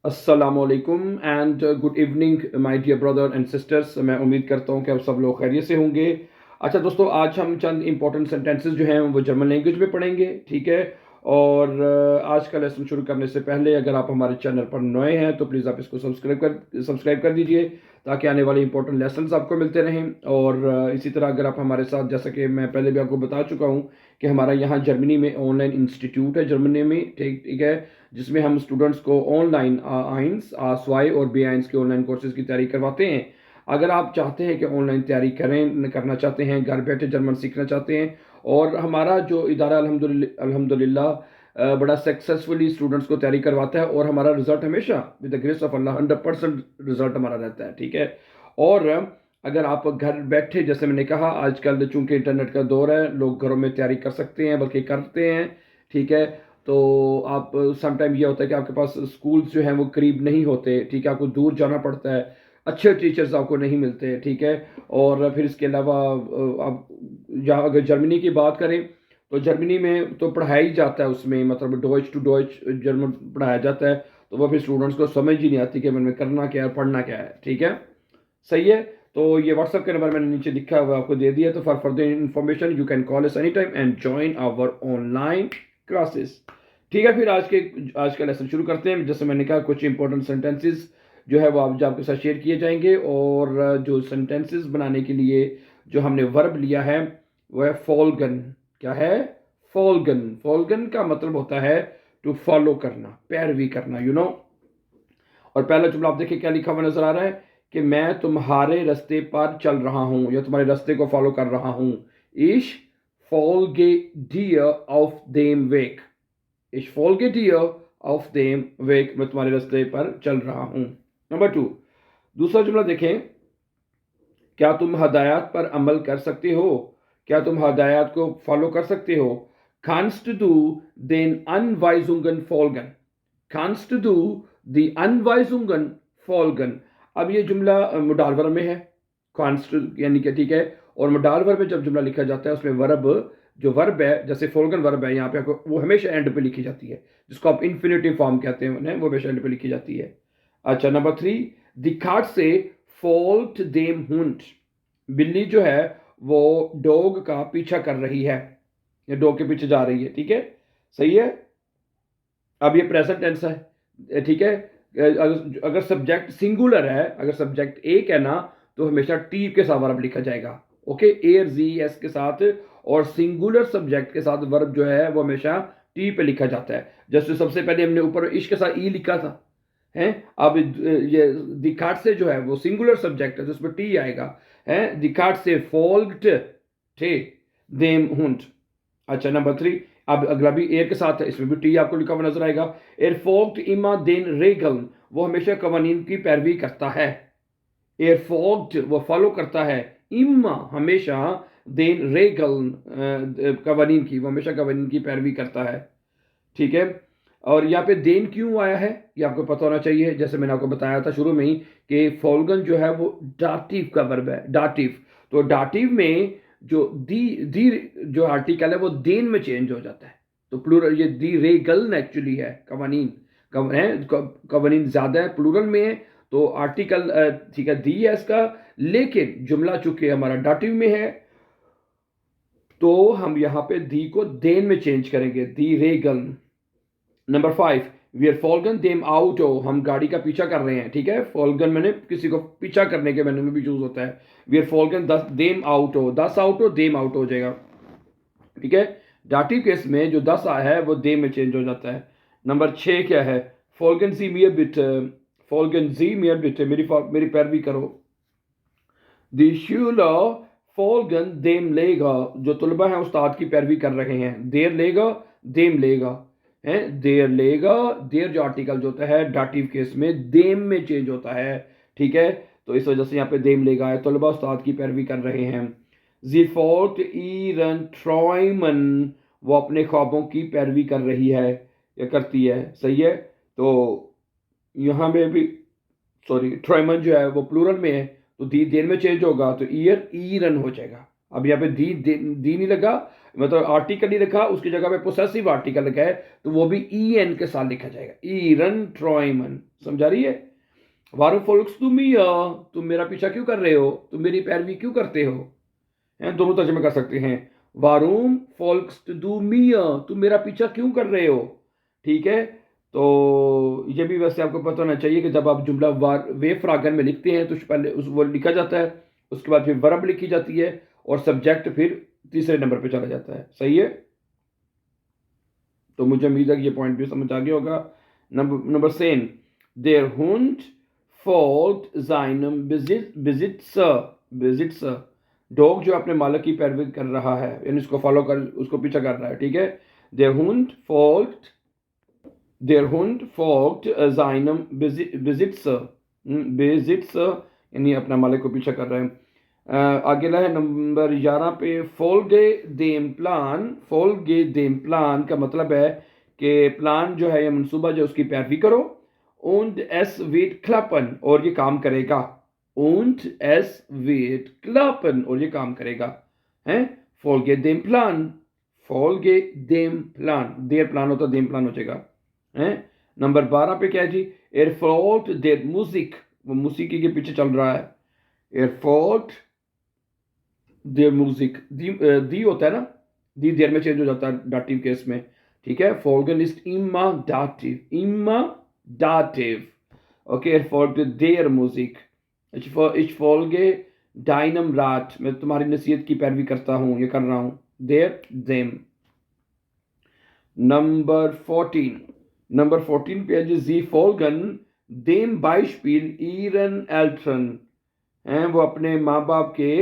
अस्सलामुअलैकुम and good evening my dear brother and sisters. मैं उम्मीद करता हूँ कि आप सब लोग खैरियत से होंगे। अच्छा दोस्तों, आज हम चंद इंपॉर्टेंट सेंटेंसेस जो हैं वो जर्मन लैंग्वेज में पढ़ेंगे, ठीक है। और आज का लेसन शुरू करने से पहले अगर आप हमारे चैनल पर नए हैं तो प्लीज़ आप इसको सब्सक्राइब कर दीजिए ताकि आने वाले इंपॉर्टेंट लेसन्स आपको मिलते रहें। और इसी तरह अगर आप हमारे साथ, जैसा कि मैं पहले भी आपको बता चुका हूँ कि हमारा यहाँ जर्मनी में ऑनलाइन इंस्टीट्यूट है जर्मनी में, ठीक ठीक है, जिसमें हम स्टूडेंट्स को ऑनलाइन आइंस आसवाई और बी आइंस के ऑनलाइन कोर्सेज की तैयारी करवाते हैं। अगर आप चाहते हैं कि ऑनलाइन तैयारी करना चाहते हैं, घर बैठे जर्मन सीखना चाहते हैं, और हमारा जो इदारा अल्हम्दुलिल्लाह बड़ा सक्सेसफुली स्टूडेंट्स को तैयारी करवाता है और हमारा रिजल्ट हमेशा with the grace of Allah 100% result हमारा रहता है, ठीक है। और अगर आप घर बैठे, जैसे मैंने कहा, आजकल चूंकि इंटरनेट का दौर है, लोग घरों में तैयारी कर सकते हैं, बल्कि करते हैं, ठीक है। तो आप समटाइम ये होता है कि आपके पास स्कूल्स जो हैं वो करीब नहीं होते, ठीक है, आपको दूर जाना पड़ता है, अच्छे टीचर्स आपको नहीं मिलते, ठीक है। और फिर इसके अलावा आप यहाँ अगर जर्मनी की बात करें तो जर्मनी में तो पढ़ाया ही जाता है, उसमें मतलब डॉइच टू डॉइच जर्मन पढ़ाया जाता है। तो वो फिर स्टूडेंट्स को समझ ही नहीं आती कि मैंने करना क्या है, पढ़ना क्या है, ठीक है। सही है। तो ये व्हाट्सएप का नंबर मैंने नीचे लिखा हुआ आपको दे दिया। तो for further information you can call us any time and join our online classes. ठीक है, फिर आज का लेसन शुरू करते हैं। जैसे मैंने कहा, कुछ इंपॉर्टेंट सेंटेंसेस जो है वो आप जो आपके साथ शेयर किए जाएंगे। और जो सेंटेंसेस बनाने के लिए जो हमने वर्ब लिया है वो है फॉल्गन। क्या है? फॉल्गन। फॉल्गन का मतलब होता है टू फॉलो करना, पैरवी करना, और पहला जुमला आप देखिए क्या लिखा हुआ नजर आ रहा है कि मैं तुम्हारे रास्ते पर चल रहा हूं या तुम्हारे रास्ते को फॉलो कर रहा हूं। इश folge dir auf dem Weg। Ich folge dir auf dem Weg। मैं तुम्हारे रास्ते पर चल रहा हूं। नंबर 2, दूसरा जुमला देखें। क्या तुम हदायत पर अमल कर सकते हो? क्या तुम हदायत को फॉलो कर सकते हो? Kannst du den Anweisungen folgen? Kannst du die Anweisungen folgen? अब ये जुमला मोडाल वर्ब में है, कांस्ट यानी कि, ठीक है। और मोडाल वर्ब में जब जुमला लिखा जाता है उसमें वर्ब, जो वर्ब है, जैसे फोल्गन वर्ब है यहाँ पे, वो हमेशा एंड पे लिखी जाती है, जिसको आप इन्फिनेटिव फॉर्म कहते हैं उन्हें, वो हमेशा एंड पे लिखी जाती है। अच्छा, नंबर 3, दिखाट से फोल्ट देम हुंड। बिल्ली जो है वो डॉग का पीछा कर रही है या डॉग के पीछे जा रही है, ठीक है। सही है। अब ये प्रेजेंट टेंस है, ठीक है। अगर सब्जेक्ट सिंगुलर है, अगर सब्जेक्ट एक है ना, तो हमेशा टी के साथ वर्ब लिखा जाएगा, ओके, ए और जी एस के साथ। और सिंगुलर सब्जेक्ट के साथ वर्ब जो है वो हमेशा टी पे लिखा जाता है। जैसे सबसे पहले हमने ऊपर इश्क के साथ ई लिखा था, हैं। अब ये दिखाट से जो है वो सिंगुलर सब्जेक्ट है, तो उसमें टी आएगा, हैं। दिखाट से फोल्ट थे देम हुंड। अच्छा, नंबर 3, अब अगला भी ए के साथ है, इसमें भी टी आपको लिखा हुआ नजर आएगा। एर फोल्ट इमा देन रेगल, वो हमेशा कवानीन की पैरवी करता है। एर फोल्ट वो फॉलो करता है, इमा हमेशा, देन रेगल कवानीन की, वो हमेशा कवानीन की पैरवी करता है, ठीक है। और यहाँ पे देन क्यों आया है ये आपको पता होना चाहिए। जैसे मैंने आपको बताया था शुरू में ही कि फॉल्गन जो है वो डाटिव का वर्ब है, डाटिव। तो डाटिव में जो दी जो आर्टिकल है वो देन में चेंज हो जाता है। तो प्लूरल, ये दी रेगल एक्चुअली है, कवानीन कवानीन ज्यादा है, प्लूरल में है, तो आर्टिकल, ठीक है, दी है इसका। लेकिन जुमला चूंकि हमारा डाटिव में है तो हम यहाँ पे दी को देन में चेंज करेंगे, the regal. Number 5, we are following them out, हम गाड़ी का पीछा कर रहे हैं, ठीक है। फॉल्गन मैंने किसी को पीछा करने के मैंने में भी यूज होता है। We are following them out, 10 out them out हो जाएगा, ठीक है। डाटिव केस में जो 10 है वो दे में चेंज हो जाता है। नंबर 6 क्या है? फॉल्गन सी मियर बिट, फॉल्गन जी मियर बिट, मेरी पैरवी करो। दी शूला फॉल्गन देम लेगा, जो तुलबा है उस्ताद की पैरवी कर रहे हैं। देर लेगा, देम लेगा, है। देर लेगा, देर जो आर्टिकल जो होता है डाटिव केस में देम में चेंज होता है, ठीक है। तो इस वजह से यहाँ पे देम लेगा है, तुलबा उस्ताद की पैरवी कर रहे हैं। जी फोल्ट ईरन ट्रॉयमन, वो अपने ख्वाबों की पैरवी कर रही है या करती है, सही है। तो यहाँ में भी, सॉरी, ट्रॉयमन जो है वो प्लूरल में है, तो दी देन में चेंज होगा, तो ईयर ईरन हो जाएगा। अब यहाँ पे दी नहीं लगा, मतलब आर्टिकल ही लिखा, उसकी जगह पे पोसेसिव आर्टिकल लिखा है तो वो भी ई एन के साथ लिखा जाएगा, ईरन ट्रॉयमन। समझा रही है? वारू फोल्क्स तुम ही तुम मेरा पीछा क्यों कर रहे हो, तुम मेरी पैरवी क्यों करते हो। हैं, दोनों तर्जुमे कर सकते हैं। वारूम फोल्क्स टू मी, तुम मेरा पीछा क्यों कर रहे हो। ठीक है, तो ये भी वैसे आपको पता होना चाहिए कि जब आप जुमला वार वे फ्रागन में लिखते हैं तो पहले उस वो लिखा जाता है, उसके बाद फिर वर्ब लिखी जाती है और सब्जेक्ट फिर तीसरे नंबर पे चला जाता है। सही है, तो मुझे उम्मीद है कि ये पॉइंट भी समझ आ गया होगा। नंबर सेन देर हुंड फॉल्ट जाइनम विजिट्स डॉग जो अपने मालिक की पैरवी कर रहा है, यानी उसको फॉलो कर, उसको पीछा कर रहा है। ठीक है, देर हुंड फॉल्ट देर हुंड फॉल्ट जाइनम विजिट्स यानी अपना मालिक को पीछा कर रहे हैं। अगला है नंबर 11 पे फोल्गे देम प्लान का मतलब है कि प्लान जो है या मंसूबा जो उसकी पैरवी करो। und es wird klappen और ये काम करेगा। und es wird klappen और ये काम करेगा। हैं, folge dem plan देर प्लान होता देम प्लान हो जाएगा। हैं, नंबर 12 पे क्या है जी, er folgt der Musik, वो मूसिकी के पीछे चल रहा है। er folgt देर म्यूजिक, दी होता है ना, दी देर में चेंज हो जाता है डाटिव केस में। ठीक है, folgen ist immer dativ। Okay, er folgt der Musik, ich folge deinem Rat, मैं तुम्हारी नसीहत की पैरवी करता हूँ, ये कर रहा हूँ। der dem। नंबर 14 पे है जी, sie folgen dem Beispiel ihren Eltern, हैं वो अपने माँ बाप के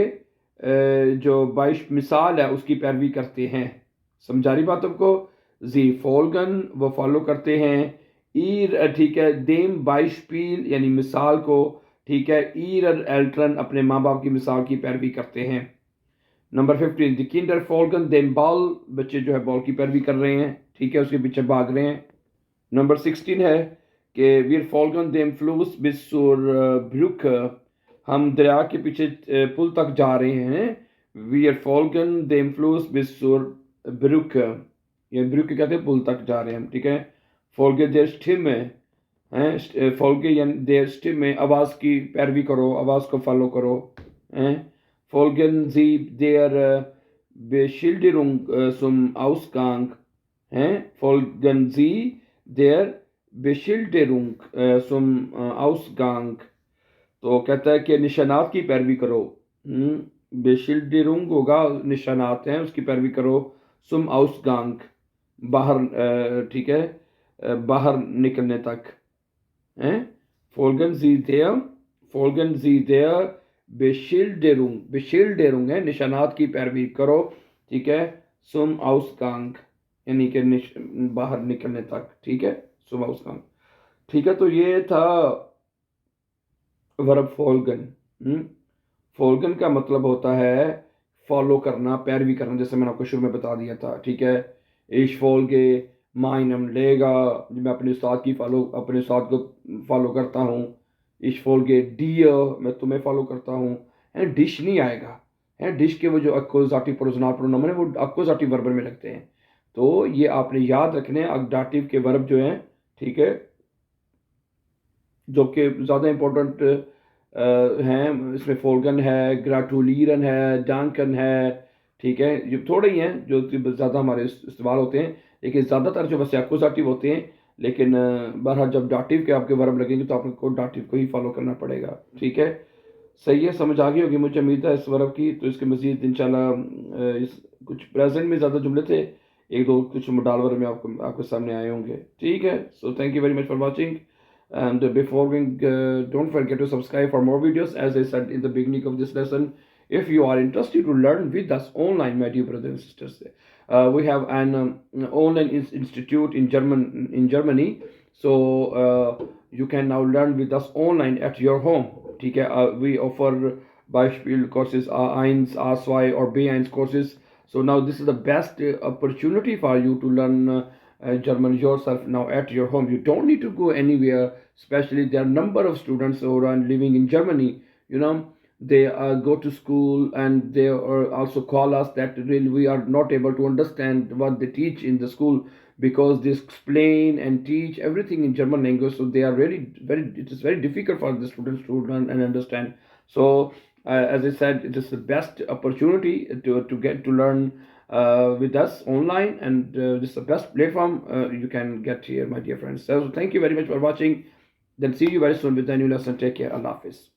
जो बाइश मिसाल है उसकी पैरवी करते हैं। समझा रही बात आपको? जी फोल्गन वो फॉलो करते हैं, ईर ठीक है, देम बाइशपील यानी मिसाल को, ठीक है, ईर एल्ट्रन अपने माँ बाप की मिसाल की पैरवी करते हैं। Number 15 the kinder following them ball, बच्चे जो है बॉल की पैरवी कर रहे हैं, ठीक है, उसके पीछे भाग रहे हैं। नंबर 16 है कि वीर फोल्गन देम फ्लूस बिस सुर ब्रुक, हम दरिया के पीछे पुल तक जा रहे हैं। वी आर फॉल्गन देम फ्लूस बिस सुर ब्रुक, ये ब्रुक कहते हैं पुल तक जा रहे हैं। ठीक है, फॉल्गे देर स्टिम हैं, फॉल्गे यानी देर स्टिम में आवाज़ की पैरवी करो, आवाज़ को फॉलो करो। हैं, फॉल्गन जी देर बेशिल्डिरुंग सुम आउसगांग, हैं, फॉल्गन जी देर बेशिल्डिरुंग सुम आउसगांग, तो कहता है कि निशानात की पैरवी करो। बेशिल्डिरुंग होगा, निशानात हैं उसकी पैरवी करो। सुम आउसगांग बाहर, ठीक है, बाहर निकलने तक। हैं, फोल्गन जी देयर बेशिल्डिरुंग है, निशानात की पैरवी करो। ठीक है, सुम आउसगांग यानी कि बाहर निकलने तक। ठीक है, सुम आउसगांग। ठीक है, तो ये था वर्ब फोल्गन। फोल्गन का मतलब होता है फॉलो करना, पैरवी करना, जैसे मैंने आपको शुरू में बता दिया था। ठीक है, इश फोल्गे माइनम लेगा, मैं अपने उस्ताद को फॉलो करता हूँ। इश फोल्गे डियर, मैं तुम्हें फॉलो करता हूँ। एंड डिश नहीं आएगा, है डिश के वो जो अक्कोजाटिव प्रोजनाल प्रोनाउन है वो अक्कोजाटिव वर्ब में लगते हैं, तो ये आपने याद रखने अकडाटिव के वर्ब जो हैं। ठीक है, जो कि ज़्यादा इम्पोर्टेंट हैं, इसमें फोल्गन है, ग्राटुलीरन है, डांकन है। ठीक है, ये थोड़े ही हैं जो ज़्यादा हमारे इस्तेमाल होते हैं, लेकिन ज़्यादातर जो बस एक्कुजाटिव होते हैं। लेकिन बहरहाल जब डाटिव के आपके वर्ब लगेंगे तो आपको डाटिव को ही फॉलो करना पड़ेगा। ठीक है, सही है, समझ आ गई होगी मुझे उम्मीद है इस वर्ब की। तो इसके मज़ीद इंशाल्लाह इस कुछ प्रेजेंट में ज़्यादा जुमले थे, एक दो कुछ मॉडल वर्ब में आपके सामने आए होंगे। ठीक है, so thank you very much for watching. And before going, don't forget to subscribe for more videos. As I said in the beginning of this lesson, if you are interested to learn with us online, my dear brothers and sisters, we have an online institute in Germany. So you can now learn with us online at your home. ठीक है, we offer Beispiel courses, A1, A2 or B1 courses. So now this is the best opportunity for you to learn German yourself now at your home. You don't need to go anywhere, especially there are a number of students who are living in Germany, you know, they go to school and they also call us that really we are not able to understand what they teach in the school, because they explain and teach everything in German language. So they are really very, it is very difficult for the students to learn and understand. So as I said, it is the best opportunity to get to learn with us online, and this is the best platform you can get here, my dear friends. So thank you very much for watching. Then see you very soon with the new lesson. Take care. Allah Hafiz.